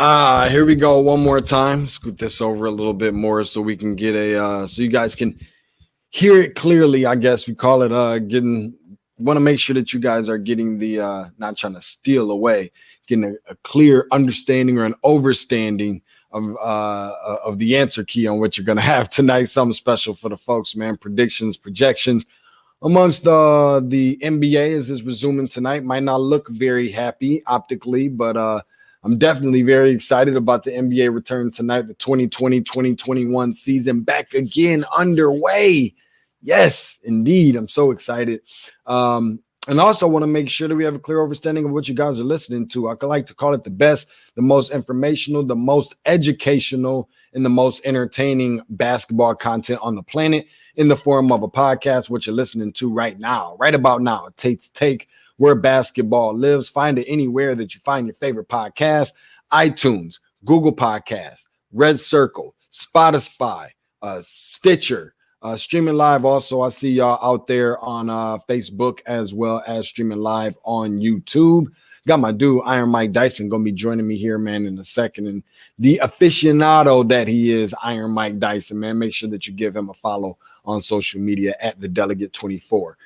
Here we go one more time. Scoot this over a little bit more so we can get so you guys can hear it clearly. I guess we call it want to make sure that you guys are getting the not trying to steal away, getting a clear understanding or an overstanding of the answer key on what you're going to have tonight. Something special for the folks, man. Predictions, projections amongst the NBA as is resuming tonight. Might not look very happy optically, but I'm definitely very excited about the NBA return tonight, the 2020-2021 season back again underway. Yes, indeed. I'm so excited. And also want to make sure that we have a clear understanding of what you guys are listening to. I like to call it the best, the most informational, the most educational, and the most entertaining basketball content on the planet in the form of a podcast, what you're listening to right now, right about now. Tate's Take, where basketball lives. Find it anywhere that you find your favorite podcast: iTunes, Google Podcasts, Red Circle, Spotify, Stitcher, streaming live. Also, I see y'all out there on Facebook as well as streaming live on YouTube. Got my dude Iron Mike Dyson gonna be joining me here, man, in a second. And the aficionado that he is, Iron Mike Dyson, man. Make sure that you give him a follow on social media at the Delegate24.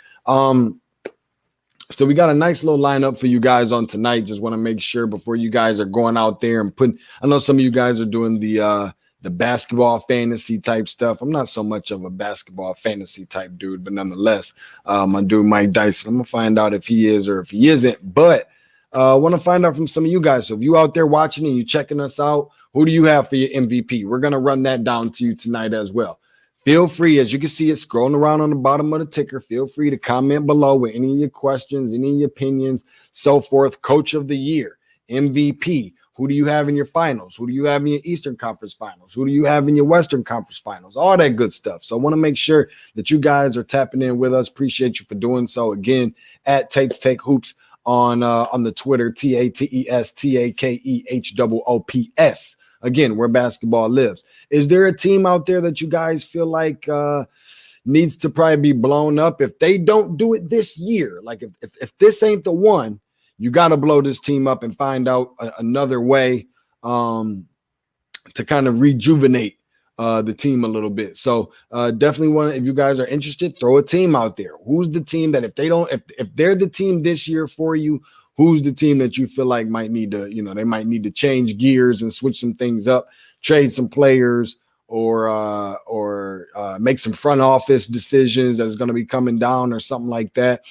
So we got a nice little lineup for you guys on tonight. Just want to make sure before you guys are going out there and putting, I know some of you guys are doing the basketball fantasy type stuff. I'm not so much of a basketball fantasy type dude, but nonetheless, my dude Mike Dyson, I'm gonna find out if he is or if he isn't. But I want to find out from some of you guys. So if you out there watching and you checking us out, who do you have for your MVP? We're gonna run that down to you tonight as well. Feel free, as you can see it scrolling around on the bottom of the ticker, feel free to comment below with any of your questions, any of your opinions, so forth. Coach of the year, MVP. Who do you have in your finals? Who do you have in your Eastern Conference finals? Who do you have in your Western Conference finals? All that good stuff. So I want to make sure that you guys are tapping in with us. Appreciate you for doing so. Again, at Tate's Take Hoops on the Twitter, TATESTAKEHOOPS. Again, where basketball lives. Is there a team out there that you guys feel like needs to probably be blown up? If they don't do it this year, like if this ain't the one, you got to blow this team up and find out another way to kind of rejuvenate the team a little bit. So definitely if you guys are interested, throw a team out there. Who's the team that if they're the team this year for you, who's the team that you feel like might need to, they might need to change gears and switch some things up, trade some players, or make some front office decisions that's going to be coming down or something like that.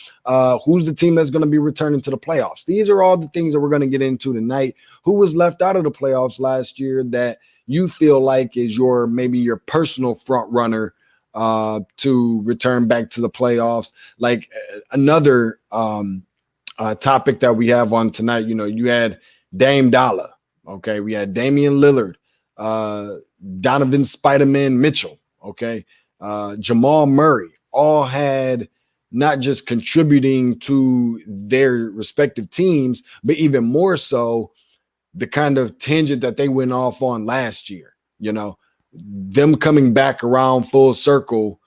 Who's the team that's going to be returning to the playoffs? These are all the things that we're going to get into tonight. Who was left out of the playoffs last year that you feel like is maybe your personal front runner to return back to the playoffs? Like another topic that we have on tonight, you had Dame Dollar. Okay. We had Damian Lillard, Donovan Spider-Man Mitchell. Okay. Jamal Murray, all had not just contributing to their respective teams, but even more so the kind of tangent that they went off on last year, them coming back around full circle.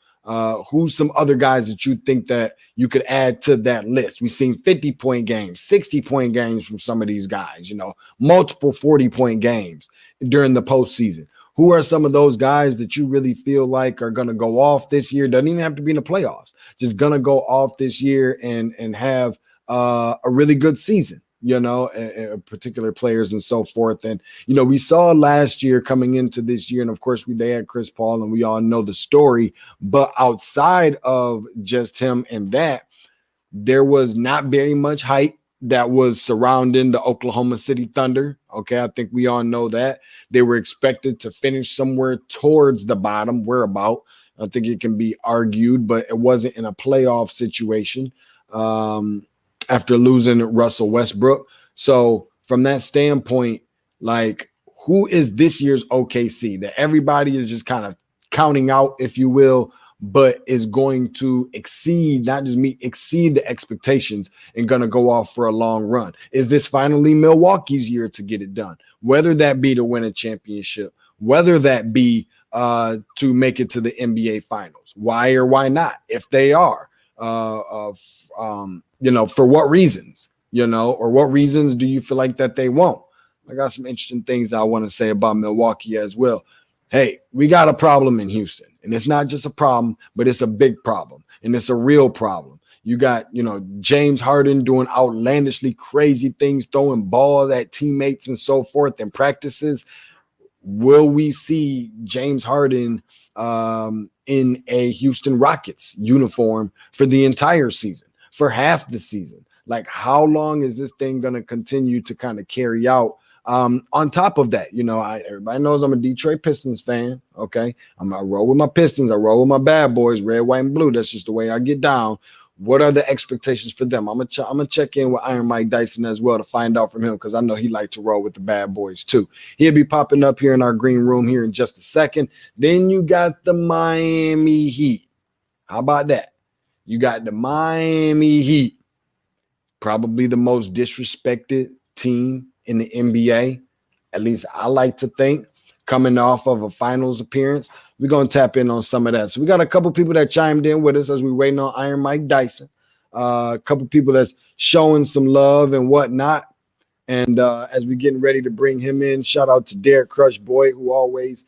Who's some other guys that you think that you could add to that list? We've seen 50-point games, 60-point games from some of these guys, multiple 40-point games during the postseason. Who are some of those guys that you really feel like are going to go off this year? Doesn't even have to be in the playoffs. Just going to go off this year and have a really good season, particular players and so forth. And, we saw last year coming into this year, and of course they had Chris Paul and we all know the story, but outside of just him and that, there was not very much hype that was surrounding the Oklahoma City Thunder. Okay. I think we all know that they were expected to finish somewhere towards the bottom, whereabout. I think it can be argued, but it wasn't in a playoff situation. After losing Russell Westbrook. So from that standpoint, like, who is this year's OKC that everybody is just kind of counting out, if you will, but is going to exceed the expectations and going to go off for a long run? Is this finally Milwaukee's year to get it done? Whether that be to win a championship, whether that be to make it to the NBA finals. Why or why not? If they are, for what reasons, or what reasons do you feel like that they won't? I got some interesting things I want to say about Milwaukee as well. Hey, we got a problem in Houston, and it's not just a problem, but it's a big problem, and it's a real problem. You got, James Harden doing outlandishly crazy things, throwing balls at teammates and so forth in practices. Will we see James Harden in a Houston Rockets uniform for the entire season, for half the season? Like, how long is this thing going to continue to kind of carry out? On top of that, everybody knows I'm a Detroit Pistons fan. Okay. I roll with my Pistons. I roll with my bad boys, red, white, and blue. That's just the way I get down. What are the expectations for them? I'm gonna check in with Iron Mike Dyson as well to find out from him, because I know he likes to roll with the bad boys too. He'll be popping up here in our green room here in just a second. Then you got the Miami Heat. How about that? You got the Miami Heat, probably the most disrespected team in the NBA. At least I like to think, coming off of a finals appearance. We're going to tap in on some of that. So we got a couple people that chimed in with us as we're waiting on Iron Mike Dyson. A couple people that's showing some love and whatnot. And as we're getting ready to bring him in, shout out to Derek Crush Boy, who always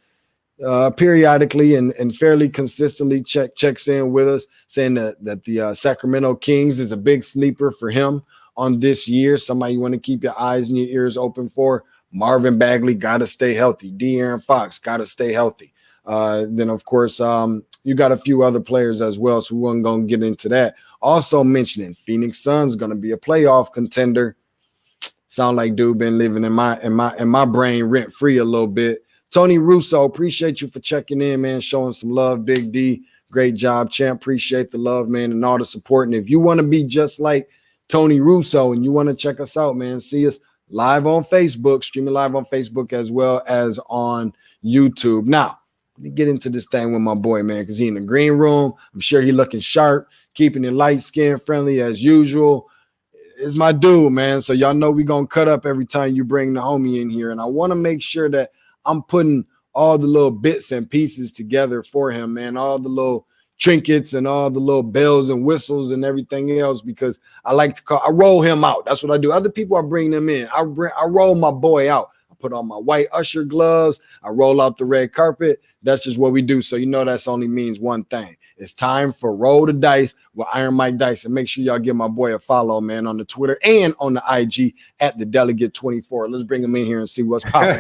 periodically and fairly consistently checks in with us, saying that the Sacramento Kings is a big sleeper for him on this year. Somebody you want to keep your eyes and your ears open for. Marvin Bagley got to stay healthy. De'Aaron Fox got to stay healthy. Then, of course, you got a few other players as well, so we weren't going to get into that. Also mentioning Phoenix Suns going to be a playoff contender. Sound like dude been living in my brain rent free a little bit. Tony Russo, appreciate you for checking in, man, showing some love. Big D, great job, champ. Appreciate the love, man, and all the support. And if you want to be just like Tony Russo and you want to check us out, man, see us live on Facebook, streaming live on Facebook as well as on YouTube. Now, let me get into this thing with my boy, man, because he in the green room. I'm sure he looking sharp, keeping it light skin friendly as usual. It's my dude, man. So y'all know we going to cut up every time you bring the homie in here. And I want to make sure that I'm putting all the little bits and pieces together for him, man, all the little trinkets and all the little bells and whistles and everything else, because I roll him out. That's what I do. Other people, I bring them in. I roll my boy out. I put on my white usher gloves. I roll out the red carpet. That's just what we do. So that's only means one thing. It's time for Roll the Dice with Iron Mike Dyson. Make sure y'all give my boy a follow, man, on the Twitter and on the IG at the Delegate24. Let's bring him in here and see what's popping.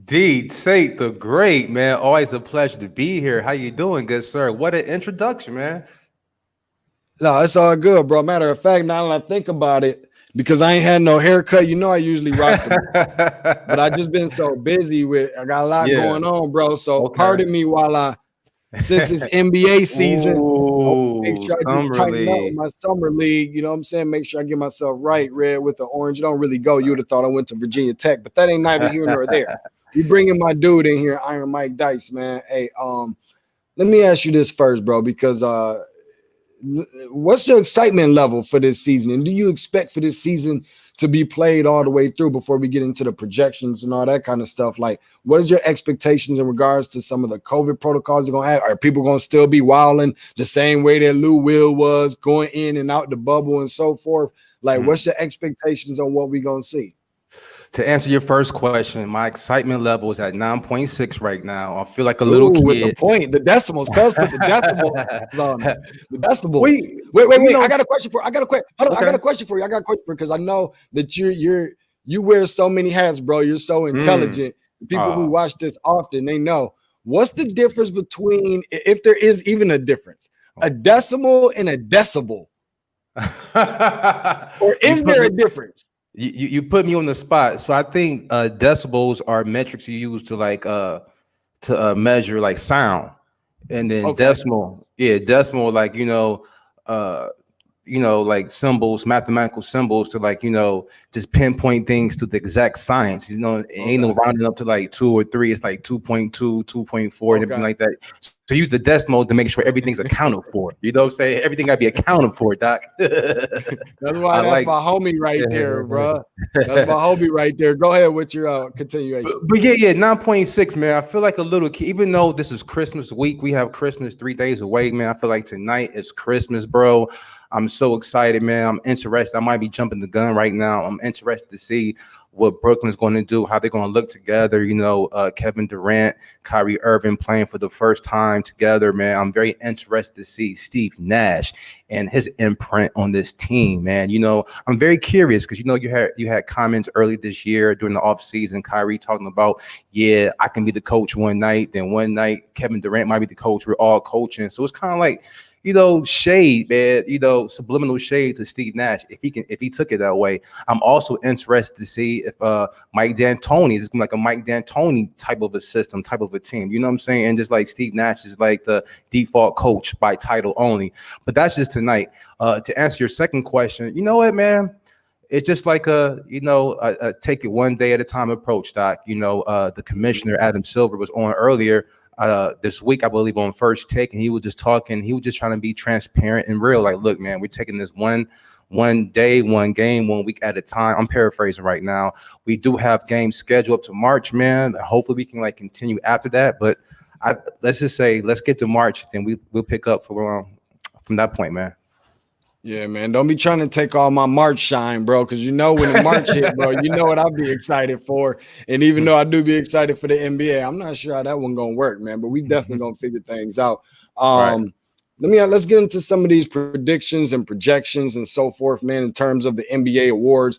Tate the Great, man. Always a pleasure to be here. How you doing, good sir? What an introduction, man. No, it's all good, bro. Matter of fact, now that I think about it, because I ain't had no haircut, I usually rock them. But I just been so busy I got a lot going on, bro. So pardon me while since it's NBA season, make sure I just tighten up my summer league. You know what I'm saying? Make sure I get myself right, red with the orange. It don't really go. You would have thought I went to Virginia Tech, but that ain't neither here nor there. We bringing my dude in here, Iron Mike Dice, man. Hey, let me ask you this first, bro, because what's your excitement level for this season? And do you expect for this season to be played all the way through before we get into the projections and all that kind of stuff? Like, what is your expectations in regards to some of the COVID protocols you're going to have? Are people going to still be wilding the same way that Lou Will was, going in and out the bubble and so forth? Like, what's your expectations on what we're going to see? To answer your first question, my excitement level is at 9.6 right now. I feel like a little kid. With the point, the decimals, cuz put the decimals on the decibels. Wait. I got a question for you. Hold on, I got a question for you. Because I know that you wear so many hats, bro. You're so intelligent. People who watch this often, they know. What's the difference between, if there is even a difference, a decimal and a decibel? Or is there a difference? You put me on the spot. So I think decibels are metrics you use to measure like sound, and then decimal, like like symbols, mathematical symbols to just pinpoint things to the exact science. Ain't no rounding up to like 2 or 3. It's like 2.2, 2.4, and everything like that. So use the decimal to make sure everything's accounted for. You know what I'm saying? Everything gotta be accounted for, Doc. That's why that's my homie right there, bro. That's my homie right there. Go ahead with your continuation. But yeah, 9.6, man. I feel like a little kid, even though this is Christmas week, we have Christmas 3 days away, man. I feel like tonight is Christmas, bro. I'm so excited, man. I'm interested. I might be jumping the gun right now. I'm interested to see what Brooklyn's going to do, how they're going to look together. Kevin Durant, Kyrie Irving playing for the first time together, man. I'm very interested to see Steve Nash and his imprint on this team, man. I'm very curious because you had comments early this year during the offseason, Kyrie talking about, yeah, I can be the coach one night, then one night Kevin Durant might be the coach. We're all coaching. So it's kind of like, shade, man, subliminal shade to Steve Nash if he took it that way. I'm also interested to see if Mike D'Antoni is like a Mike D'Antoni type of a system, type of a team. You know what I'm saying? And just like Steve Nash is like the default coach by title only. But that's just tonight. To answer your second question, you know what, man? It's just like a take it one day at a time approach, Doc. The commissioner, Adam Silver, was on earlier this week, I believe, on First Take, and he was just talking. He was just trying to be transparent and real. Like, look, man, we're taking this one day, one game, 1 week at a time. I'm paraphrasing right now. We do have games scheduled up to March, man. Hopefully, we can continue after that. But let's just say, let's get to March, then we'll pick up from that point, man. Yeah, man. Don't be trying to take all my March shine, bro, because when the March hit, bro, you know what I'll be excited for. And even though I do be excited for the NBA, I'm not sure how that one gonna work, man. But we definitely gonna figure things out. Right. Let's get into some of these predictions and projections and so forth, man, in terms of the NBA awards.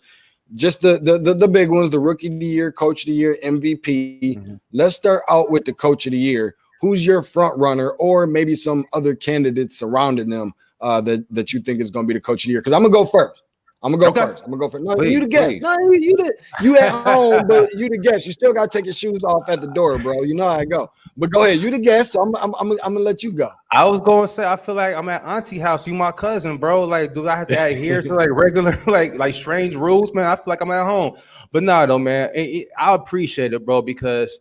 Just the big ones, the Rookie of the Year, Coach of the Year, MVP. Mm-hmm. Let's start out with the Coach of the Year. Who's your front runner, or maybe some other candidates surrounding them that you think is going to be the Coach of the Year? Because I'm going to go first. No, please, you the guest. Please. No, you at home, but you the guest. You still got to take your shoes off at the door, bro. You know how I go. But go ahead. You the guest, so I'm going to let you go. I was going to say, I feel like I'm at auntie house. You my cousin, bro. Like, do I have to adhere to regular, like strange rules, man? I feel like I'm at home. But no, though, man. I appreciate it, bro, because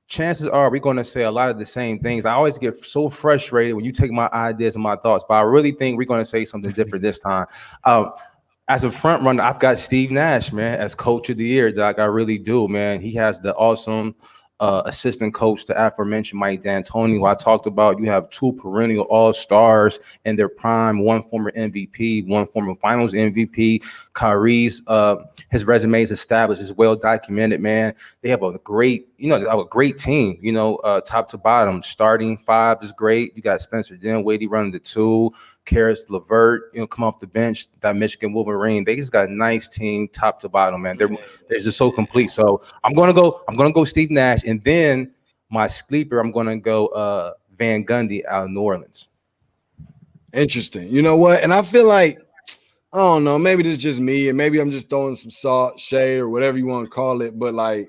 chances are we're going to say a lot of the same things. I always get so frustrated when you take my ideas and my thoughts, but I really think we're going to say something different this time. As a front runner, I've got Steve Nash, man, as Coach of the Year, Doc. I really do, man. He has the awesome assistant coach, the aforementioned Mike D'Antoni, who I talked about. You have two perennial all-stars in their prime, one former MVP, one former finals MVP. Kyrie's his resume is established, is well documented, man. They have a great, team, top to bottom. Starting five is great. You got Spencer Dinwiddie running the two. Karis LeVert, come off the bench, that Michigan Wolverine. They just got a nice team, top to bottom, man. They're just so complete. So I'm gonna go Steve Nash, and then my sleeper, I'm gonna go Van Gundy out of New Orleans. Interesting. You know what? And I feel like, I don't know, maybe this is just me, and maybe I'm just throwing some salt, shade, or whatever you want to call it. But I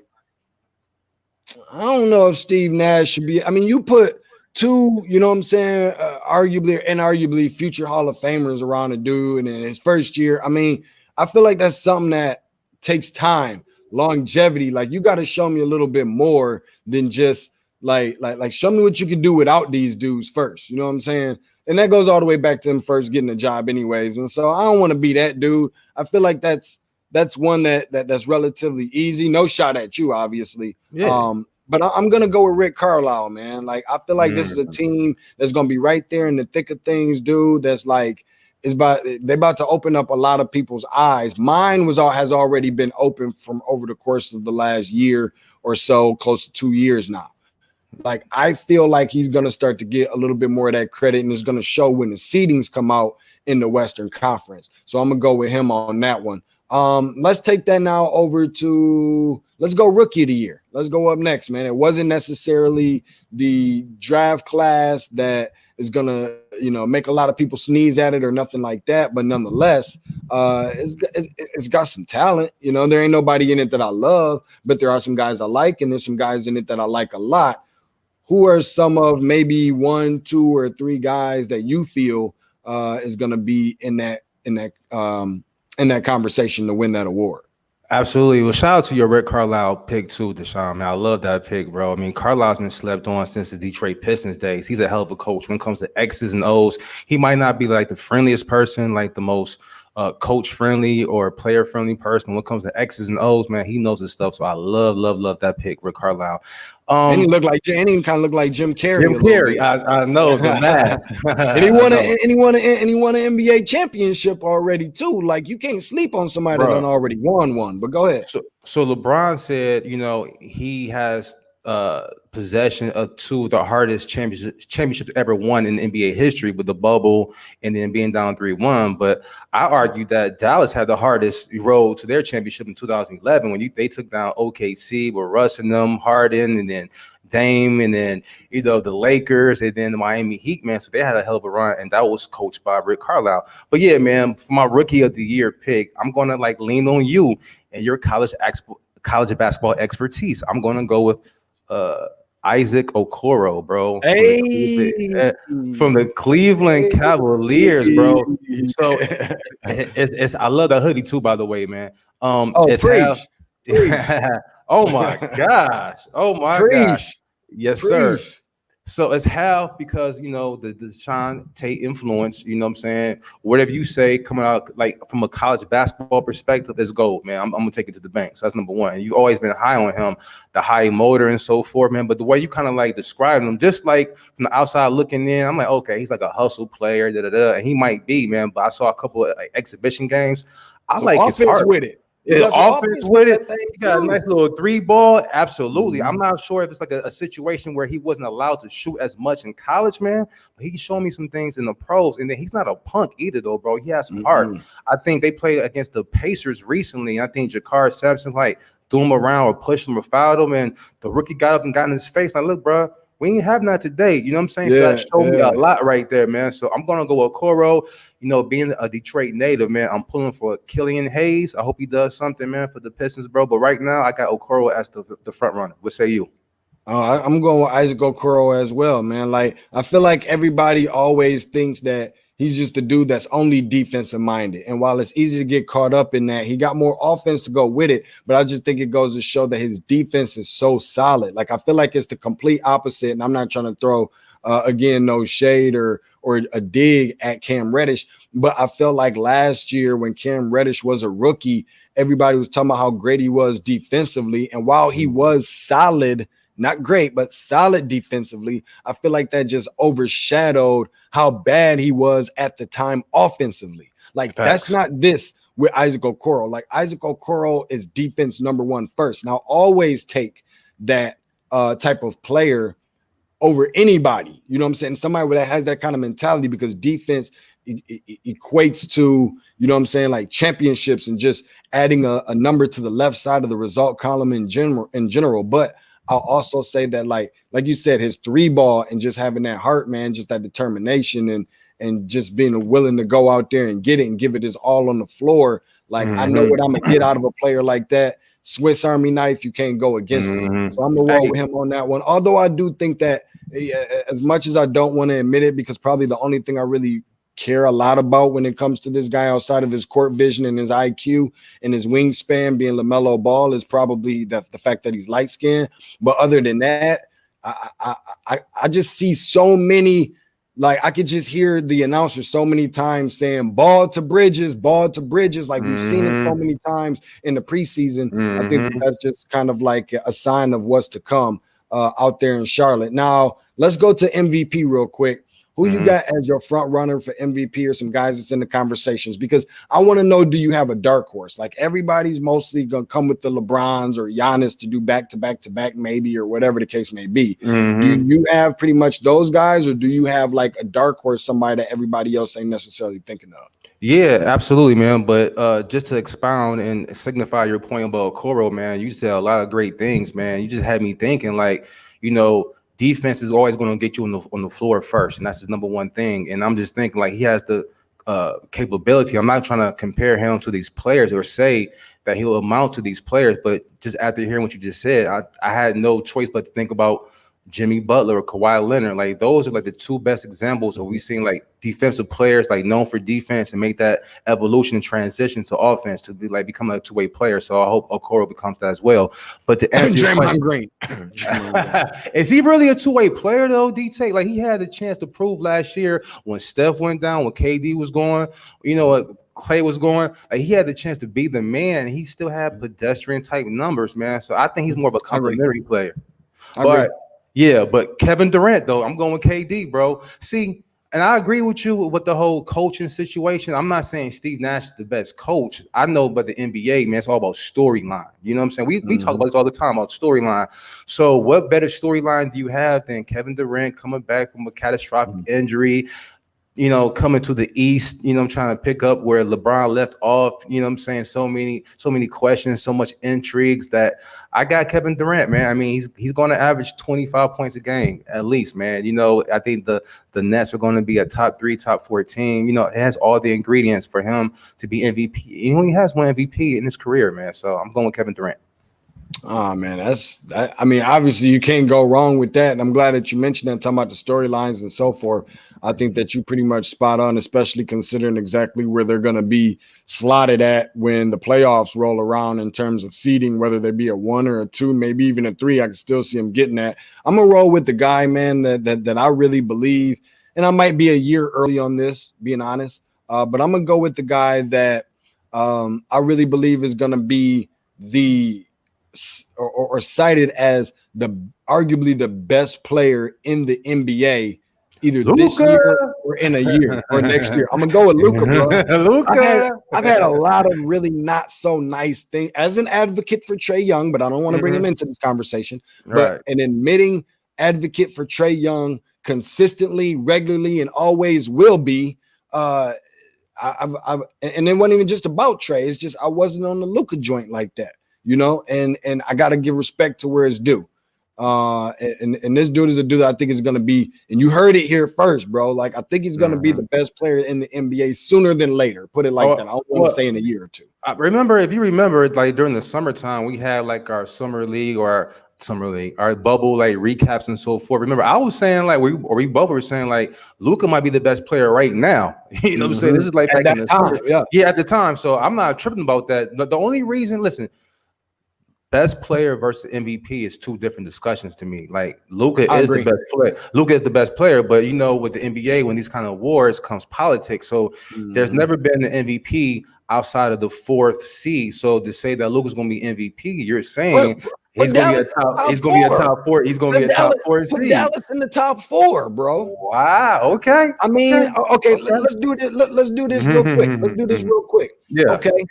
don't know if Steve Nash should be. I mean, you put two, arguably and inarguably future Hall of Famers around a dude, and in his first year, I mean, I feel like that's something that takes time, longevity. Like, you got to show me a little bit more than just like show me what you can do without these dudes first. You know what I'm saying? And that goes all the way back to him first getting a job, anyways. And so I don't want to be that dude. I feel like that's one that's relatively easy. No shot at you, obviously. Yeah. But I'm going to go with Rick Carlisle, man. Like, I feel like this is a team that's going to be right there in the thick of things, dude. That's like, they're about to open up a lot of people's eyes. Mine has already been open from over the course of the last year or so, close to 2 years now. Like, I feel like he's going to start to get a little bit more of that credit, and it's going to show when the seedings come out in the Western Conference. So I'm going to go with him on that one. Let's take that now over to, let's go Rookie of the Year. Let's go up next, man. It wasn't necessarily the draft class that is going to, make a lot of people sneeze at it or nothing like that. But nonetheless, it's got some talent. There ain't nobody in it that I love, but there are some guys I like, and there's some guys in it that I like a lot. Who are some of maybe 1, 2, or 3 guys that you feel is going to be in that conversation to win that award? Absolutely. Well, shout out to your Rick Carlisle pick too, Deshaun, man. I love that pick, bro. I mean, Carlisle's been slept on since the Detroit Pistons days. He's a hell of a coach when it comes to X's and O's. He might not be like the friendliest person, like the most coach friendly or player friendly person. When it comes to X's and O's, man, he knows his stuff. So I love that pick, Rick Carlisle. And he looked like, and he kind of looked like Jim Carrey. Jim Carrey, I know the mask. And he won an NBA championship already too. Like, you can't sleep on somebody that done already won one. But go ahead. So LeBron said, he has possession of two of the hardest championships ever won in NBA history, with the bubble and then being down 3-1. But I argue that Dallas had the hardest road to their championship in 2011 when they took down OKC with Russ and them, Harden, and then Dame, and then the Lakers, and then the Miami Heat, man. So they had a hell of a run, and that was coached by Rick Carlisle. But yeah, man, for my rookie of the year pick, I'm gonna lean on you and your college basketball expertise. I'm gonna go with Isaac Okoro, bro. Hey, from the Cleveland Cavaliers, bro. So it's I love that hoodie too, by the way, man. Preach. Oh my gosh. Oh my gosh. Yes, sir. So it's half because, the Tate influence, you know what I'm saying? Whatever you say coming out, like, from a college basketball perspective, is gold, man. I'm going to take it to the bank. So that's number one. And you've always been high on him, the high motor and so forth, man. But the way you kind of describe him, just like from the outside looking in, I'm like, okay, he's like a hustle player, and he might be, man. But I saw a couple of exhibition games. I like his heart with it. Yeah, offense with it. He got a nice little 3-ball. Absolutely. I'm not sure if it's like a situation where he wasn't allowed to shoot as much in college, man. But he showed me some things in the pros. And then he's not a punk either, though, bro. He has some heart. I think they played against the Pacers recently. And I think Jakar Sampson threw him around or pushed him or fouled him. And the rookie got up and got in his face. Like, look, bro, we ain't having that today. You know what I'm saying? So that showed me a lot right there, man. So I'm going to go with Okoro. Being a Detroit native, man, I'm pulling for Killian Hayes. I hope he does something, man, for the Pistons, bro. But right now, I got Okoro as the front runner. What say you? I'm going with Isaac Okoro as well, man. Like, I feel like everybody always thinks that he's just a dude that's only defensive minded. And while it's easy to get caught up in that, he got more offense to go with it. But I just think it goes to show that his defense is so solid. Like, I feel like it's the complete opposite. And I'm not trying to throw, again, no shade or a dig at Cam Reddish. But I felt like last year when Cam Reddish was a rookie, everybody was talking about how great he was defensively. And while he was solid, not great, but solid defensively, I feel like that just overshadowed how bad he was at the time offensively. Like, that's not this with Isaac Okoro. Like, Isaac Okoro is defense number one first. Now, always take that type of player over anybody. You know what I'm saying? Somebody that has that kind of mentality, because defense equates to, you know what I'm saying, like championships and just adding a number to the left side of the result column in general. But I'll also say that, like you said, his 3-ball and just having that heart, man, just that determination and just being willing to go out there and get it and give it his all on the floor. Like, I know what I'm gonna get out of a player like that. Swiss Army knife, you can't go against him. So I'm gonna roll with him on that one. Although I do think that, as much as I don't want to admit it, because probably the only thing I really care a lot about when it comes to this guy outside of his court vision and his IQ and his wingspan being LaMelo Ball is probably the fact that he's light skinned. But other than that, I just see so many, like, I could just hear the announcer so many times saying ball to Bridges. Like, we've seen it so many times in the preseason. I think that's just kind of like a sign of what's to come out there in Charlotte. Now, let's go to MVP real quick. Who you got as your front runner for MVP, or some guys that's in the conversations? Because I want to know, do you have a dark horse? Like, everybody's mostly going to come with the LeBrons or Giannis to do back-to-back maybe, or whatever the case may be. Do you have pretty much those guys, or do you have like a dark horse, somebody that everybody else ain't necessarily thinking of? Yeah, absolutely, man. But just to expound and signify your point about Okoro, man, you said a lot of great things, man. You just had me thinking, like, defense is always going to get you on the floor first, and that's his number one thing. And I'm just thinking, like, he has the capability. I'm not trying to compare him to these players or say that he'll amount to these players, but just after hearing what you just said, I had no choice but to think about Jimmy Butler or Kawhi Leonard. Like, those are like the two best examples of we've seen, like, defensive players like known for defense and make that evolution and transition to offense to be like become a two-way player. So I hope Okoro becomes that as well. But to answer your question, Green. Is he really a two-way player though, D-Tate? Like, he had the chance to prove last year when Steph went down, when KD was going. Clay was going, like he had the chance to be the man. And he still had pedestrian type numbers, man. So I think he's more of a complementary player. But yeah, but Kevin Durant, though, I'm going with KD, bro. See, and I agree with you with the whole coaching situation. I'm not saying Steve Nash is the best coach. I know, but the NBA, man, it's all about storyline. You know what I'm saying? We talk about this all the time, about storyline. So what better storyline do you have than Kevin Durant coming back from a catastrophic injury? You know, coming to the East, you know, I'm trying to pick up where LeBron left off, you know what I'm saying? So many questions, so much intrigues that I got Kevin Durant, man. I mean, he's going to average 25 points a game at least, man. You know, I think the Nets are going to be a top 3, top 4 team. You know, it has all the ingredients for him to be MVP. He only has one MVP in his career, man. So I'm going with Kevin Durant. Oh man, I mean, obviously you can't go wrong with that. And I'm glad that you mentioned that, talking about the storylines and so forth. I think that you pretty much spot on, especially considering exactly where they're going to be slotted at when the playoffs roll around in terms of seeding, whether they be a 1 or a 2, maybe even a 3. I can still see them getting that. I'm gonna roll with the guy, man, that I really believe, and I might be a year early on this, being honest, but I'm gonna go with the guy that I really believe is going to be the or cited as the arguably the best player in the NBA, either this year or in a year or next year. I'm gonna go with Luka, bro. Luka. I've had a lot of really not so nice things as an advocate for Trae Young, but I don't want to bring him into this conversation. But an admitting advocate for Trae Young consistently, regularly, and always will be. And it wasn't even just about Trae. It's just I wasn't on the Luka joint like that. You know, and I got to give respect to where it's due. And this dude is a dude that I think is going to be, and you heard it here first, bro. Like, I think he's going to be the best player in the NBA sooner than later. Put it like that. I don't want to say in a year or 2. If you remember, like during the summertime, we had like our summer league or our bubble like recaps and so forth. Remember, I was saying like we both were saying like Luka might be the best player right now. You know what I'm saying? This is like back in the time. Yeah, at the time. So I'm not tripping about that. The only reason, listen. Best player versus MVP is 2 different discussions to me. Like Luka is the best player. Luka is the best player, but you know, with the NBA, when these kind of awards comes politics. So there's never been an MVP outside of the 4th seed. So to say that Luka's going to be MVP, you're saying he's going to be a top. He's going to be a top 4. He's going to be a top 4 seed. Put Dallas in the top 4, bro. Wow. Okay. I mean, okay. Let's do this. Let's do this real quick. Let's do this real quick. Yeah. Okay.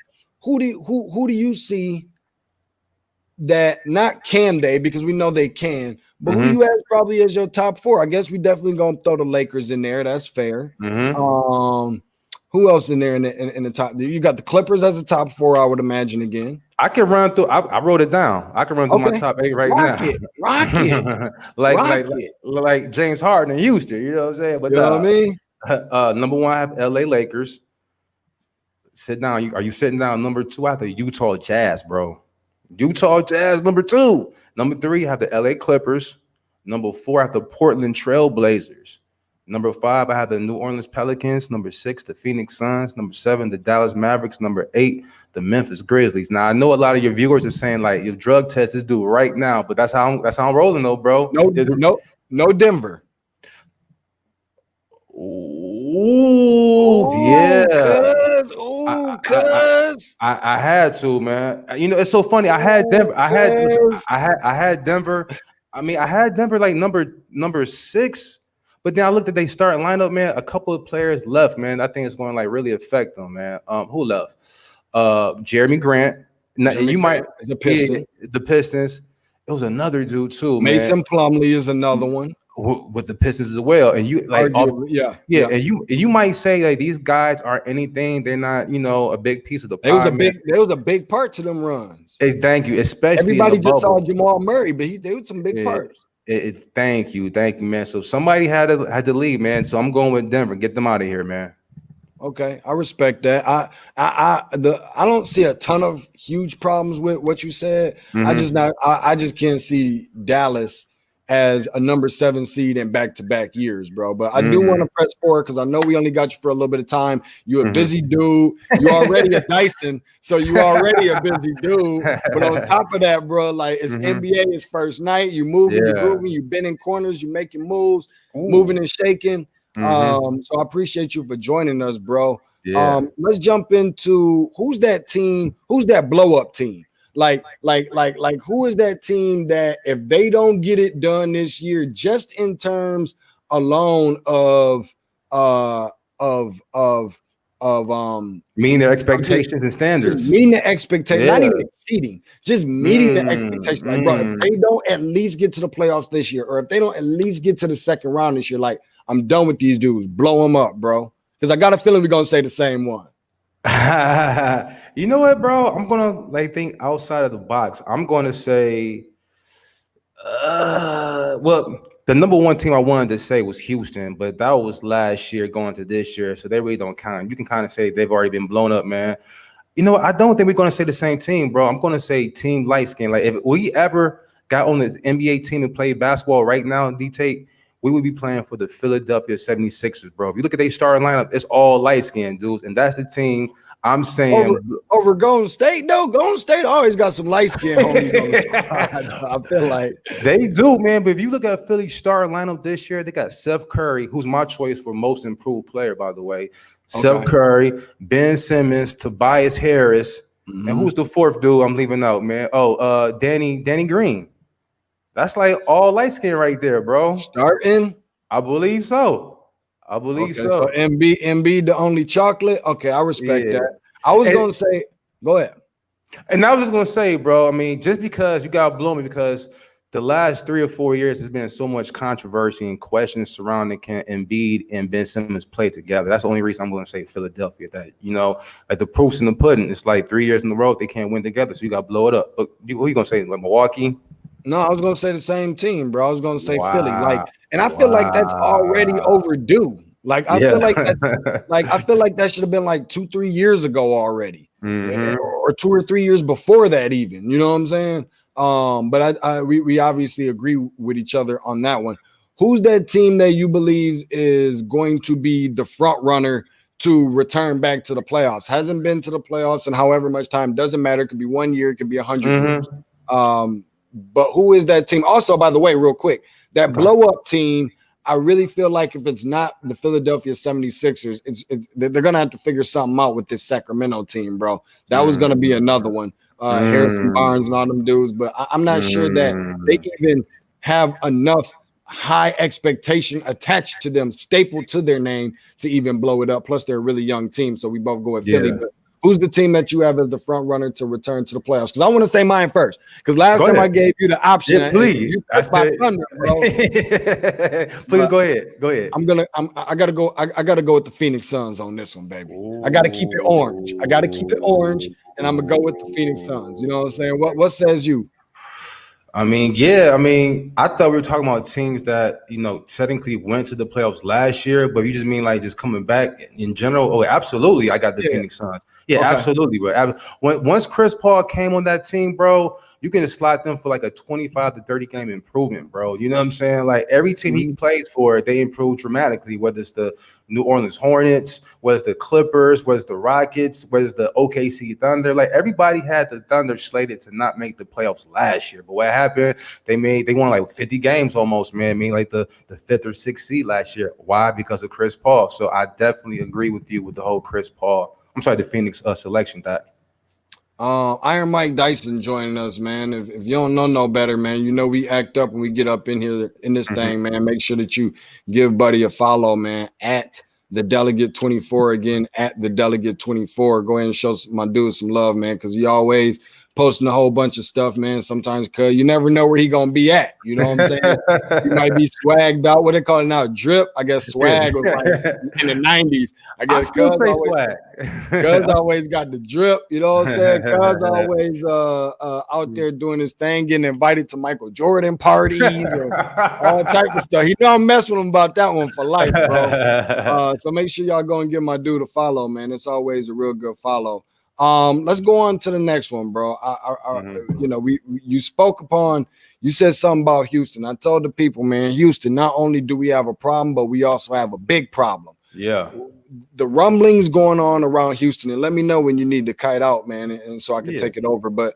Who do you see? That not can they, because we know they can, but who you have probably as your top 4? I guess we definitely gonna throw the Lakers in there. That's fair. Who else in there in the top? You got the Clippers as a top 4, I would imagine again. I can run through. I wrote it down. I can run through my top 8 right now. Rock it. like James Harden in Houston. You know what I'm saying? But you know what I mean? Number 1, I have LA Lakers. Sit down. Are you sitting down? Number 2, I have the Utah Jazz, bro. Utah Jazz, number 2. Number 3, I have the LA Clippers. Number 4, I have the Portland Trail Blazers. Number 5, I have the New Orleans Pelicans. Number 6, the Phoenix Suns. Number 7, the Dallas Mavericks. Number 8, the Memphis Grizzlies. Now I know a lot of your viewers are saying like, "You drug test this dude right now," but that's how I'm rolling though, bro. No Denver. Ooh, yeah. I had to, man. You know, it's so funny. I had Denver. I had Denver. I mean, I had Denver like number 6, but then I looked at their starting lineup, man. A couple of players left, man. I think it's going to like really affect them, man. Who left? Jeremy Grant. The Pistons. It was another dude too, man. Mason Plumlee is another one. With the Pistons as well, and you like, and you might say like these guys aren't anything. They're not, you know, a big piece of the pie. They was a big part to them runs. Hey, thank you, especially everybody just saw Jamal Murray, but they was some big parts. Thank you, man. So somebody had to leave, man. So I'm going with Denver. Get them out of here, man. Okay, I respect that. I don't see a ton of huge problems with what you said. I just can't see Dallas as a number 7 seed in back-to-back years, bro. But I do want to press forward because I know we only got you for a little bit of time. You're a busy dude. You're already a Dyson, so you're already a busy dude. But on top of that, bro, like it's NBA, it's first night. You moving, you're grooving, you bending corners, you making moves, moving and shaking. So I appreciate you for joining us, bro. Let's jump into who's that team? Who's that blow up team? Like, who is that team that if they don't get it done this year, just in terms alone of meeting their expectations and standards, meeting the expectation, not even exceeding, just meeting the expectation. Like, bro, if they don't at least get to the playoffs this year, or if they don't at least get to the second round this year, like, I'm done with these dudes. Blow them up, bro. Because I got a feeling we're gonna say the same one. You know what, bro? I'm gonna think outside of the box. I'm gonna say, well, the number one team I wanted to say was Houston, but that was last year going to this year, so they really don't count. You can kind of say they've already been blown up, man. You know, I don't think we're gonna say the same team, bro. I'm gonna say Team Light Skin. Like, if we ever got on the NBA team and played basketball right now, Tate, we would be playing for the Philadelphia 76ers, bro. If you look at their starting lineup, it's all light-skinned dudes, and that's the team I'm saying. Over Golden State, though? Golden State always got some light-skinned homies on the squad. I feel like they do, man. But if you look at Philly's starting lineup this year, they got Seth Curry, who's my choice for most improved player, by the way. Okay. Seth Curry, Ben Simmons, Tobias Harris, and who's the fourth dude I'm leaving out, man? Danny Green. That's like all light skin right there, bro. Starting? I believe so. So MB the only chocolate. Okay, I respect that. I was gonna say, go ahead. And I was just gonna say, bro, I mean, just because you got blown me, because the last 3 or 4 years has been so much controversy and questions surrounding can Embiid and Ben Simmons play together. That's the only reason I'm gonna say Philadelphia. That, you know, like the proof's in the pudding. It's like 3 years in a row they can't win together, so you got to blow it up. But who you gonna say? Like Milwaukee? No, I was gonna say the same team, bro. I was gonna say Philly. Like, and I feel like that's already overdue. Like, I feel like that's I feel like that should have been like 2-3 years ago already, or 2 or 3 years before that, even. You know what I'm saying? But we obviously agree with each other on that one. Who's that team that you believe is going to be the front runner to return back to the playoffs? Hasn't been to the playoffs in however much time. Doesn't matter. It could be 1 year. It could be 100 years. But who is that team? Also, by the way, real quick, that blow-up team, I really feel like if it's not the Philadelphia 76ers, they're going to have to figure something out with this Sacramento team, bro. That was going to be another one. Harrison Barnes and all them dudes. But I'm not sure that they even have enough high expectation attached to them, stapled to their name, to even blow it up. Plus, they're a really young team, so we both go with Philly. But who's the team that you have as the front runner to return to the playoffs? Because I want to say mine first. Because last time I gave you the option, please. You took my thunder, bro. Please go ahead. Go ahead. I gotta go. I gotta go with the Phoenix Suns on this one, baby. I gotta keep it orange. And I'm gonna go with the Phoenix Suns. You know what I'm saying? What says you? I thought we were talking about teams that, you know, technically went to the playoffs last year, but you just mean like just coming back in general? Oh, absolutely. I got the Phoenix Suns. Yeah, absolutely, bro. Once Chris Paul came on that team, bro, you can just slot them for like a 25 to 30 game improvement, bro. You know what I'm saying? Like, every team he plays for, they improve dramatically, whether it's the New Orleans Hornets, whether it's the Clippers, whether it's the Rockets, whether it's the OKC Thunder. Like, everybody had the Thunder slated to not make the playoffs last year. But what happened? They won like 50 games almost, man. I mean, like the 5th or 6th seed last year. Why? Because of Chris Paul. So I definitely agree with you with the whole Chris Paul. I'm sorry, the Phoenix selection, that. Iron Mike Dyson joining us, man. If you don't know no better, man, you know we act up when we get up in here in this thing, man. Make sure that you give Buddy a follow, man, at the Delegate 24. Again, at the Delegate 24. Go ahead and show my dude some love, man, because he always posting a whole bunch of stuff, man. Sometimes, cuz you never know where he gonna be at. You know what I'm saying? He might be swagged out. What they call it now? Drip. I guess swag was like in the 90s. I guess cuz always got the drip. You know what I'm saying? Cuz always out there doing his thing, getting invited to Michael Jordan parties and all type of stuff. He don't mess with him about that one for life, bro. So make sure y'all go and give my dude a follow, man. It's always a real good follow. Let's go on to the next one, bro. You know, you spoke upon, you said something about Houston. I told the people, man, Houston, not only do we have a problem, but we also have a big problem. Yeah. The rumblings going on around Houston, and let me know when you need to kite out, man, and so I can take it over. But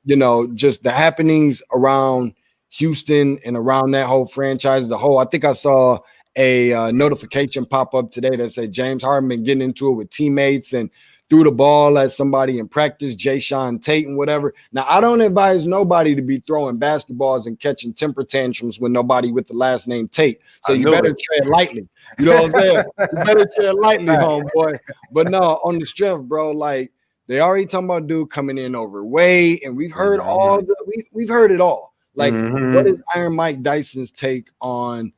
you know, just the happenings around Houston and around that whole franchise, I think I saw a notification pop up today that said James Harden been getting into it with teammates and threw the ball at somebody in practice, Tate and whatever. Now, I don't advise nobody to be throwing basketballs and catching temper tantrums with nobody with the last name Tate. So you better tread lightly. You know what I'm saying? You better tread lightly, homeboy. But no, on the strength, bro, like they already talking about dude coming in overweight, and we've heard we've heard it all. Like, what is Iron Mike Dyson's take on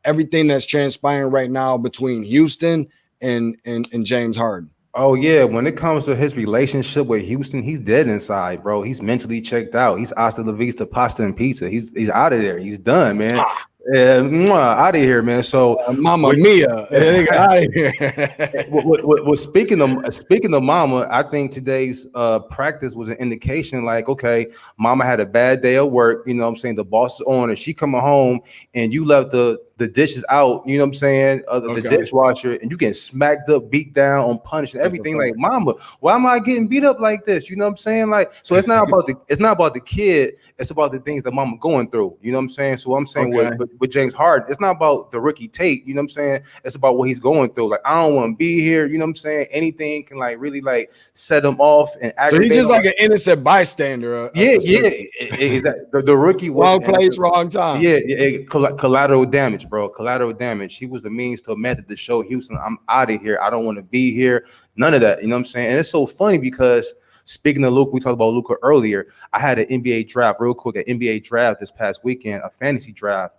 everything that's transpiring right now between Houston and James Harden? Oh yeah, when it comes to his relationship with Houston, he's dead inside, bro. He's mentally checked out. He's hasta la vista, pasta and pizza. He's out of there. He's done, man. Out of here, man. So Mama Mia, out of here. Speaking of Mama, I think today's practice was an indication. Like, okay, Mama had a bad day at work. You know what I'm saying? The boss is on her. She coming home, and you left the dishes out. You know what I'm saying? The dishwasher, and you getting smacked up, beat down, on punished, and everything. Like, Mama, why am I getting beat up like this? You know what I'm saying? Like, so it's not about the kid. It's about the things that Mama going through. You know what I'm saying? So I'm saying with James Harden, it's not about the rookie Tate. You know what I'm saying? It's about what he's going through. Like, I don't want to be here. You know what I'm saying? Anything can like really like set him off and aggravate. So he's just like an innocent bystander. Exactly. The rookie was wrong place, wrong time. Collateral damage, bro. Collateral damage. He was the means to a method to show Houston, I'm out of here. I don't want to be here. None of that. You know what I'm saying? And it's so funny because speaking of Luka, we talked about Luka earlier. I had an NBA draft real quick, an NBA draft this past weekend, a fantasy draft.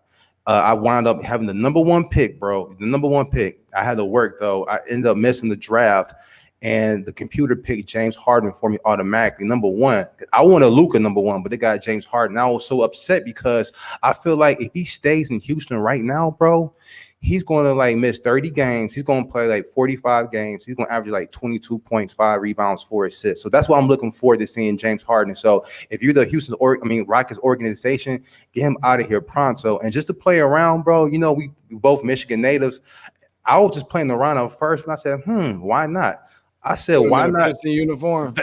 I wound up having the number one pick, bro. The number one pick. I had to work, though. I ended up missing the draft, and the computer picked James Harden for me automatically. Number one. I wanted Luka number one, but they got James Harden. I was so upset because I feel like if he stays in Houston right now, bro, he's going to like miss 30 games. He's going to play like 45 games. He's going to average like 22 points, 5 rebounds, 4 assists. So that's why I'm looking forward to seeing James Harden. So if you're the Rockets organization, get him out of here pronto. And just to play around, bro, you know, we both Michigan natives. I was just playing around at first, and I said, why not? I said, why not? The uniform.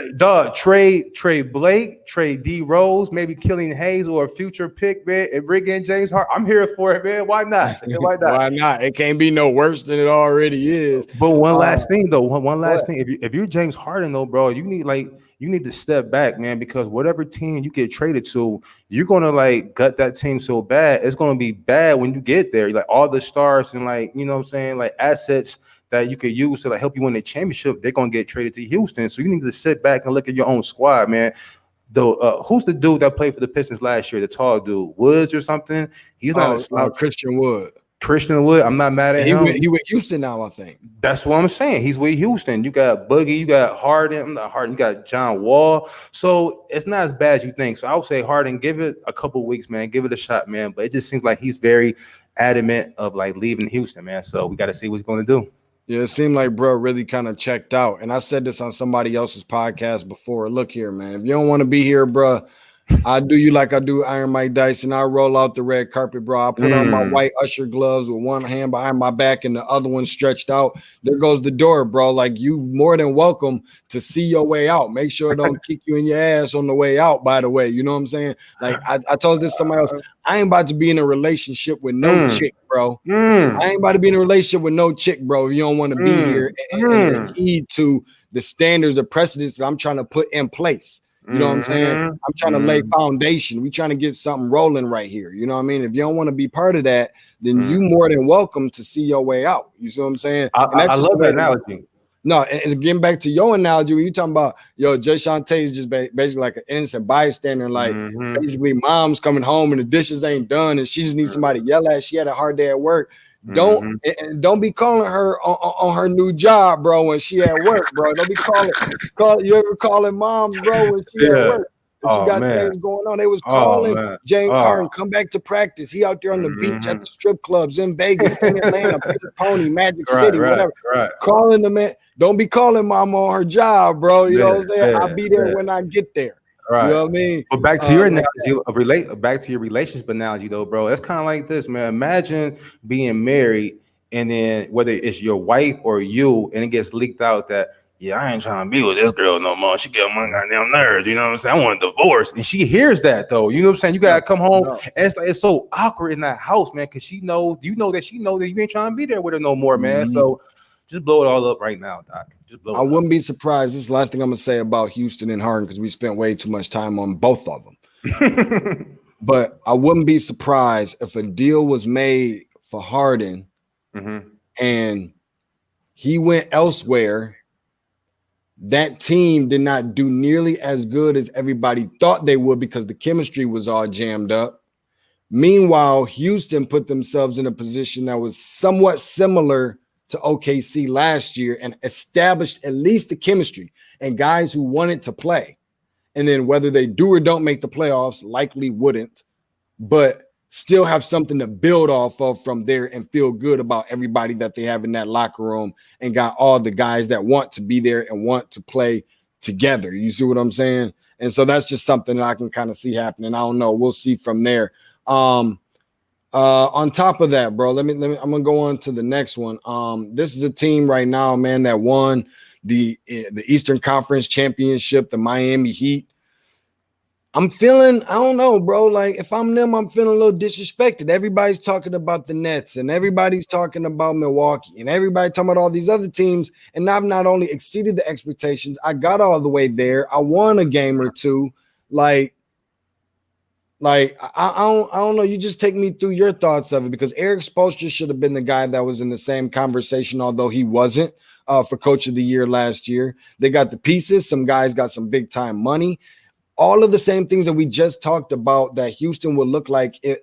Trade Blake, trade D Rose, maybe Killian Hayes or a future pick, man, and bring in James Harden. I'm here for it, man. Why not? Why not? Why not? It can't be no worse than it already is. But one last thing, though. One last thing. If you're James Harden, though, bro, you need to step back, man, because whatever team you get traded to, you're gonna like gut that team so bad. It's gonna be bad when you get there. Like all the stars and like, you know what I'm saying, like assets that you could use to like help you win the championship, they're gonna get traded to Houston. So you need to sit back and look at your own squad, man. Though, who's the dude that played for the Pistons last year? The tall dude, Woods or something. He's not Christian Wood. I'm not mad at him. He with Houston now, I think. That's what I'm saying. He's with Houston. You got Boogie, you got Harden. I'm not Harden. You got John Wall. So it's not as bad as you think. So I would say Harden, give it a couple weeks, man. Give it a shot, man. But it just seems like he's very adamant of like leaving Houston, man. So we got to see what he's going to do. Yeah, it seemed like bro really kind of checked out. And I said this on somebody else's podcast before. Look here, man. If you don't want to be here, bro, I do you like I do Iron Mike Dyson. I roll out the red carpet, bro. I put on my white usher gloves with one hand behind my back and the other one stretched out. There goes the door, bro. Like, you more than welcome to see your way out. Make sure it don't kick you in your ass on the way out, by the way. You know what I'm saying? Like, I told this to somebody else. I ain't about to be in a relationship with no chick, bro. I ain't about to be in a relationship with no chick, bro. If you don't want to be here and heed to the standards, the precedents that I'm trying to put in place. You know what I'm saying? I'm trying to lay foundation. We trying to get something rolling right here. You know what I mean? If you don't want to be part of that, then you more than welcome to see your way out. You see what I'm saying? I love that analogy. No, and getting back to your analogy, when you talking about, Tate is just basically like an innocent bystander. Like, basically mom's coming home and the dishes ain't done and she just needs somebody to yell at. She had a hard day at work. Don't be calling her on her new job, bro, when she at work, bro. Don't be you ever calling moms, bro, when she at work? She got things going on. They was calling James Harden, come back to practice. He out there on the beach at the strip clubs in Vegas, in Atlanta, Pink Pony, Magic City, whatever. Calling the man. Don't be calling mama on her job, bro. You know what I'm saying? I'll be there when I get there. Right. You know what I mean? But back to your analogy, back to your relationship analogy, though, bro. It's kind of like this, man. Imagine being married, and then whether it's your wife or you, and it gets leaked out that yeah, I ain't trying to be with this girl no more. She get on my goddamn nerves. You know what I'm saying? I want a divorce. And she hears that though. You know what I'm saying? You gotta come home. And it's like it's so awkward in that house, man, because she knows you know that you ain't trying to be there with her no more, man. So just blow it all up right now, Doc. Just blow it up. Wouldn't be surprised. This is the last thing I'm gonna say about Houston and Harden because we spent way too much time on both of them. But I wouldn't be surprised if a deal was made for Harden and he went elsewhere. That team did not do nearly as good as everybody thought they would because the chemistry was all jammed up. Meanwhile, Houston put themselves in a position that was somewhat similar to OKC last year and established at least the chemistry and guys who wanted to play. And then whether they do or don't make the playoffs, likely wouldn't, but still have something to build off of from there and feel good about everybody that they have in that locker room and got all the guys that want to be there and want to play together. You see what I'm saying? And so that's just something that I can kind of see happening. I don't know. We'll see from there. On top of that, bro, I'm gonna go on to the next one. This is a team right now, man, that won the Eastern Conference Championship, the Miami Heat. I'm feeling, I don't know, bro. Like if I'm them, I'm feeling a little disrespected. Everybody's talking about the Nets and everybody's talking about Milwaukee and everybody talking about all these other teams. And I've not only exceeded the expectations, I got all the way there. I won a game or two. I don't know. You just take me through your thoughts of it because Eric Spoelstra should have been the guy that was in the same conversation, although he wasn't for Coach of the Year last year. They got the pieces. Some guys got some big time money. All of the same things that we just talked about that Houston would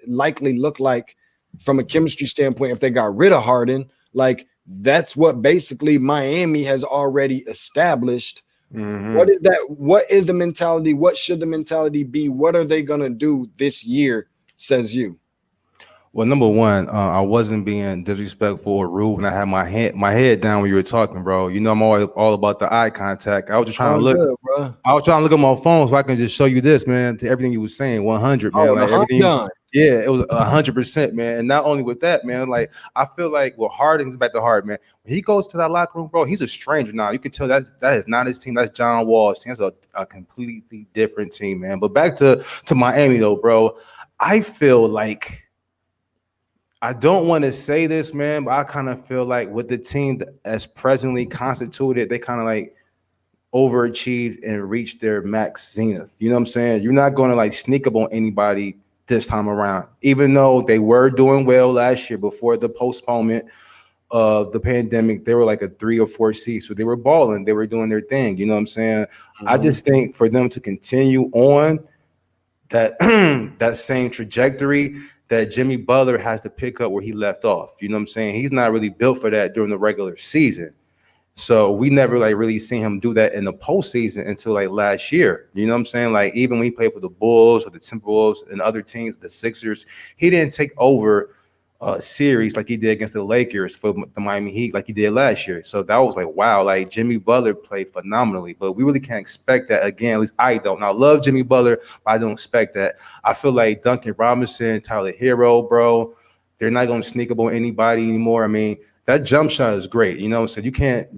likely look like from a chemistry standpoint if they got rid of Harden. Like that's what basically Miami has already established. What is that? What is the mentality? What should the mentality be? What are they going to do this year, says you? Well, number one, I wasn't being disrespectful or rude when I had my head down when you were talking, bro. You know, I'm always all about the eye contact. I was just trying to look. Good, bro. I was trying to look at my phone so I can just show you this, man. To everything you were saying, 100, man. Like everything. Yeah, it was 100%, man. And not only with that, man. Like I feel like Harden's back to Harden, man. When he goes to that locker room, bro, he's a stranger now. You can tell that is not his team. That's John Wall's team. That's a completely different team, man. But back to Miami though, bro. I feel like. I don't want to say this, man, but I kind of feel like with the team as presently constituted, they kind of like overachieved and reached their max zenith. You know what I'm saying? You're not going to like sneak up on anybody this time around, even though they were doing well last year before the postponement of the pandemic. They were like a 3 or 4 seed, so they were balling. They were doing their thing. You know what I'm saying? I just think for them to continue on that that same trajectory, that Jimmy Butler has to pick up where he left off. You know what I'm saying? He's not really built for that during the regular season. So we never like really seen him do that in the postseason until like last year. You know what I'm saying? Like even when he played for the Bulls or the Timberwolves and other teams, the Sixers, he didn't take over a series like he did against the Lakers for the Miami Heat like he did last year. So that was like, wow, like Jimmy Butler played phenomenally, but we really can't expect that again. At least I don't. Now, I love Jimmy Butler, but I don't expect that. I feel like Duncan Robinson, Tyler Hero, bro, they're not going to sneak up on anybody anymore. I mean, that jump shot is great, you know. So you can't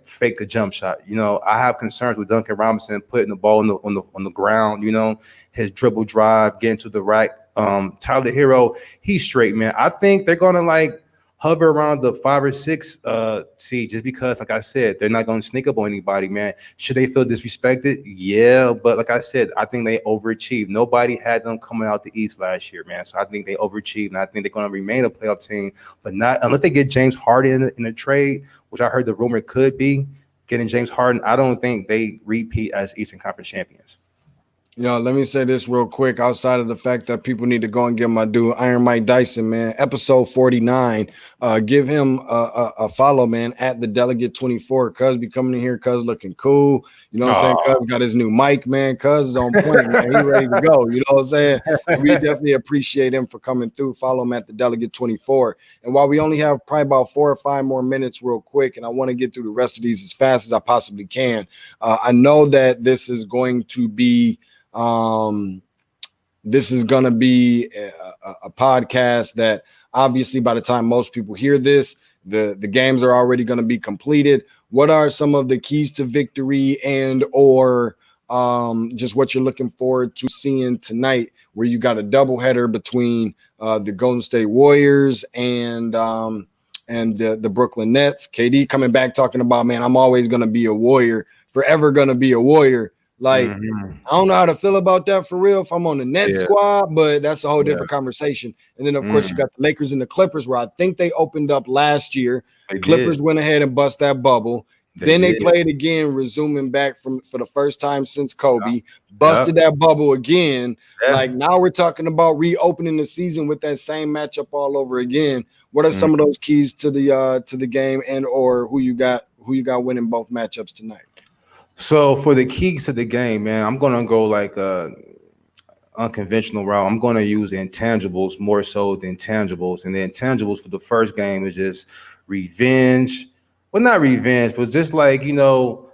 fake the jump shot. You know, I have concerns with Duncan Robinson putting the ball on the ground. You know, his dribble drive, getting to the rack. Tyler Hero, he's straight, man. I think they're gonna like hover around the 5 or 6 seed just because, like I said, they're not gonna sneak up on anybody, man. Should they feel disrespected? Yeah, but like I said, I think they overachieved. Nobody had them coming out the East last year, man. So I think they overachieved, and I think they're gonna remain a playoff team, but not unless they get James Harden in a trade, which I heard the rumor could be getting James Harden. I don't think they repeat as Eastern Conference champions. Let me say this real quick. Outside of the fact that people need to go and give my dude Iron Mike Dyson, man, episode 49. Give him a follow, man, at the Delegate 24. Cuz be coming in here, cuz looking cool. You know what I'm saying? Cuz got his new mic, man. Cuz is on point, man. He ready to go. You know what I'm saying? We definitely appreciate him for coming through. Follow him at the Delegate 24. And while we only have probably about 4 or 5 more minutes, real quick, and I want to get through the rest of these as fast as I possibly can. I know that this is going to be. This is going to be a podcast that obviously by the time most people hear this, the games are already going to be completed. what are some of the keys to victory and or just what you're looking forward to seeing tonight, where you got a doubleheader between the Golden State Warriors and the Brooklyn Nets. KD coming back talking about, man, I'm always going to be a Warrior, forever going to be a Warrior. Like, I don't know how to feel about that for real if I'm on the Nets squad, but that's a whole different conversation. And then, of course, you got the Lakers and the Clippers, where I think they opened up last year. Clippers went ahead and bust that bubble. They played again, resuming back for the first time since Kobe, busted that bubble again. Like, now we're talking about reopening the season with that same matchup all over again. What are some of those keys to the game, and or who you got winning both matchups tonight? So for the keys to the game, man, I'm gonna go like unconventional route. I'm gonna use intangibles more so than tangibles, and the intangibles for the first game is just revenge. Well, not revenge, but just like, you know,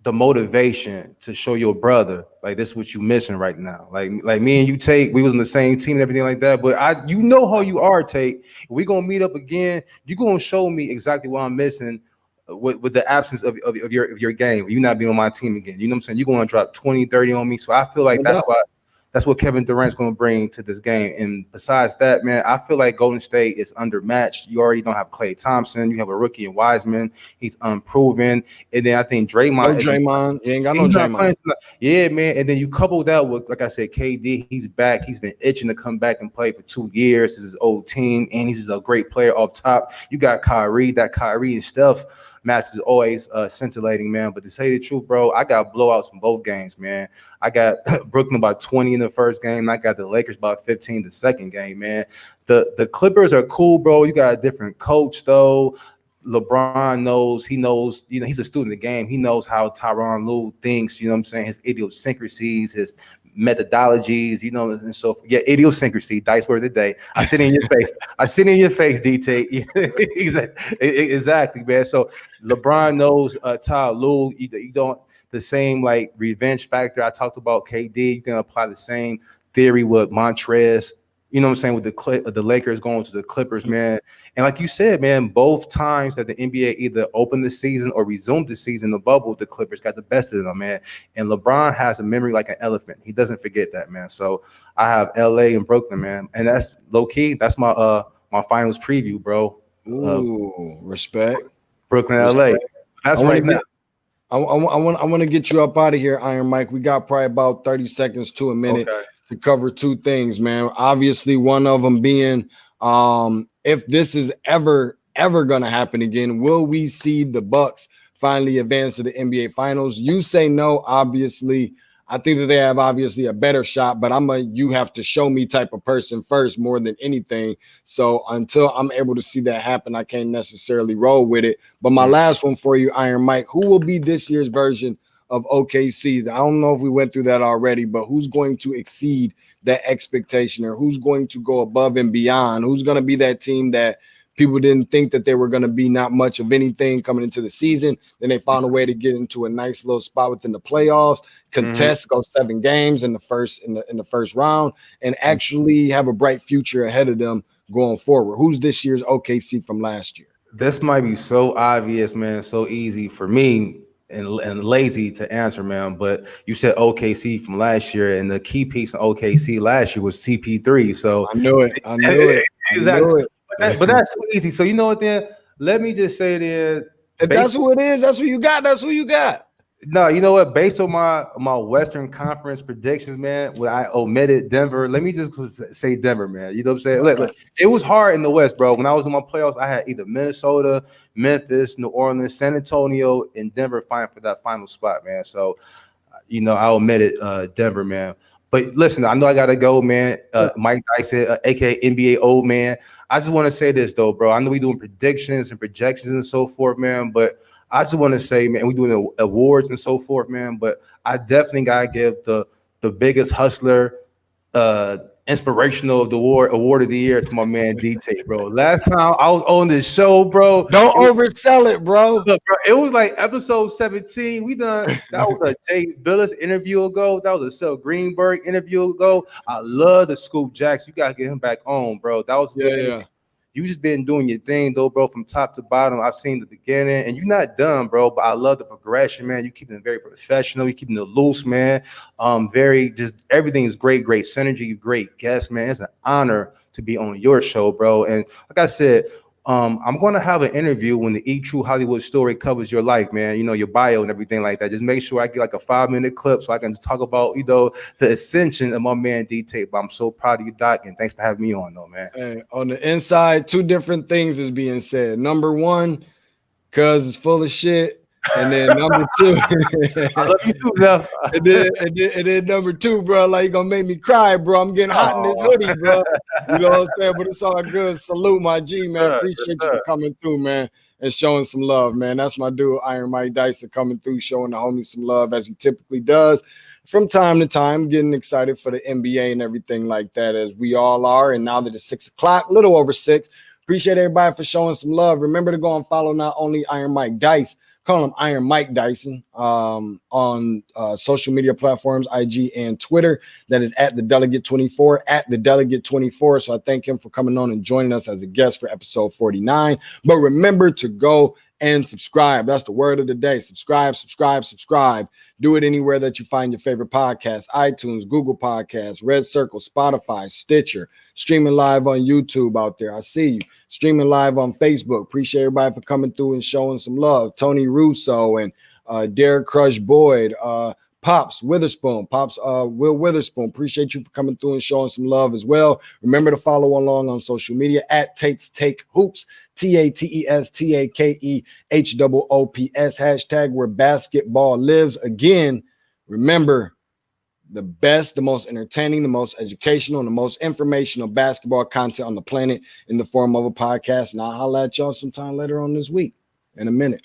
the motivation to show your brother, like, this is what you missing right now. Like me and you, Tate, we was on the same team and everything like that. But you know how you are, Tate. We gonna meet up again. You gonna show me exactly what I'm missing with the absence of your game. You not being on my team again. You know what I'm saying? You're gonna drop 20, 30 on me. So I feel like that's what Kevin Durant's going to bring to this game. And besides that, man, I feel like Golden State is undermatched. You already don't have Klay Thompson. You have a rookie in Wiseman. He's unproven. And then I think Draymond. Draymond. You ain't got no Draymond. Yeah, man. And then you couple that with, like I said, KD. He's back. He's been itching to come back and play for 2 years. This is his old team. And he's just a great player off top. You got Kyrie. That Kyrie and Steph match is always scintillating, man. But to say the truth, bro, I got blowouts from both games, man. I got Brooklyn about 20 in the first game, and I got the Lakers about 15 the second game, man. The Clippers are cool, bro. You got a different coach, though. LeBron knows, you know, he's a student of the game. He knows how Tyronn Lue thinks, you know what I'm saying, his idiosyncrasies, his methodologies, you know, and so idiosyncrasy, dice word of the day. I sit in your face. I sit in your face, DT. Exactly, man. So LeBron knows Ty Lue. You don't the same like revenge factor I talked about KD. You can apply the same theory with Montrez. You know what I'm saying, with the Lakers going to the Clippers, man. And like you said, man, both times that the NBA either opened the season or resumed the season, the bubble, the Clippers got the best of them, man. And LeBron has a memory like an elephant. He doesn't forget that, man. So I have LA and Brooklyn, man. And that's low key. That's my my finals preview, bro. Ooh, respect. Brooklyn, LA. That's right now. I want to get you up out of here, Iron Mike. We got probably about 30 seconds to a minute. Okay. To cover two things, man. Obviously, one of them being if this is ever going to happen again, will we see the Bucks finally advance to the NBA Finals? You say no, obviously. I think that they have obviously a better shot, but you have to show me type of person first more than anything. So until I'm able to see that happen, I can't necessarily roll with it. But my last one for you, Iron Mike, who will be this year's version of OKC? I don't know if we went through that already, but who's going to exceed that expectation, or who's going to go above and beyond? Who's going to be that team that people didn't think that they were going to be not much of anything coming into the season? Then they found a way to get into a nice little spot within the playoffs, contest, go 7 games in the first round, and actually have a bright future ahead of them going forward. Who's this year's OKC from last year? This might be so obvious, man, so easy for me and lazy to answer, man. But you said OKC from last year, and the key piece in OKC last year was CP3. So I knew it. Exactly. But that's too easy. So you know what? Then let me just say then, if that's who it is, that's who you got. That's who you got. No, you know what? Based on my Western Conference predictions, man, when I omitted Denver, let me just say Denver, man. You know what I'm saying? Look, it was hard in the West, bro. When I was in my playoffs, I had either Minnesota, Memphis, New Orleans, San Antonio, and Denver fighting for that final spot, man. So, you know, I omitted Denver, man. But listen, I know I gotta go, man. Mike Dyson, aka NBA old man. I just want to say this though, bro. I know we doing predictions and projections and so forth, man. But I just want to say, man, we doing awards and so forth, man. But I definitely gotta give the biggest hustler, inspirational of the award of the year to my man Tate, bro. Last time I was on this show, bro. Don't oversell it, bro. Look, bro. It was like episode 17. We done. That was a Jay Billis interview ago. That was a Sel Greenberg interview ago. I love the Scoop Jacks. You gotta get him back on, bro. That was yeah. You just been doing your thing though, bro, from top to bottom. I've seen the beginning, and you're not done, bro. But I love the progression, man. You keeping it very professional. You keeping it loose, man. Very just everything is great synergy. You great guest, man. It's an honor to be on your show, bro. And like I said, I'm going to have an interview when the E True Hollywood Story covers your life, man. You know, your bio and everything like that. Just make sure I get like a 5-minute clip so I can just talk about, you know, the ascension of my man Tate. But I'm so proud of you, Doc, and thanks for having me on, though, man. Hey, on the inside, 2 different things is being said. Number 1, cuz it's full of shit. And then number 2, I love you too, Jeff. and then number 2, bro, like, you gonna make me cry, bro. I'm getting hot in this hoodie, bro. You know what I'm saying? But it's all good. Salute, my G, man. Appreciate you for coming through, man, and showing some love, man. That's my dude, Iron Mike Dyson, coming through, showing the homie some love as he typically does from time to time, getting excited for the NBA and everything like that, as we all are. And now that it's 6 o'clock, a little over 6, appreciate everybody for showing some love. Remember to go and follow not only Iron Mike Dyson, call him Iron Mike Dyson on social media platforms, IG and Twitter. That is at the Delegate24, at the Delegate24. So I thank him for coming on and joining us as a guest for episode 49. But remember to go and subscribe. That's the word of the day. Subscribe. Do it anywhere that you find your favorite podcast: iTunes, Google Podcasts, Red Circle, Spotify, Stitcher, streaming live on YouTube out there. I see you. Streaming live on Facebook. Appreciate everybody for coming through and showing some love. Tony Russo and Derek Crush Boyd, Pops Witherspoon, Will Witherspoon. Appreciate you for coming through and showing some love as well. Remember to follow along on social media at Tate's Take Hoops, TATESTAKEHOOPS, hashtag where basketball lives. Again, remember, the best, the most entertaining, the most educational, and the most informational basketball content on the planet in the form of a podcast. And I'll holler at y'all sometime later on this week in a minute.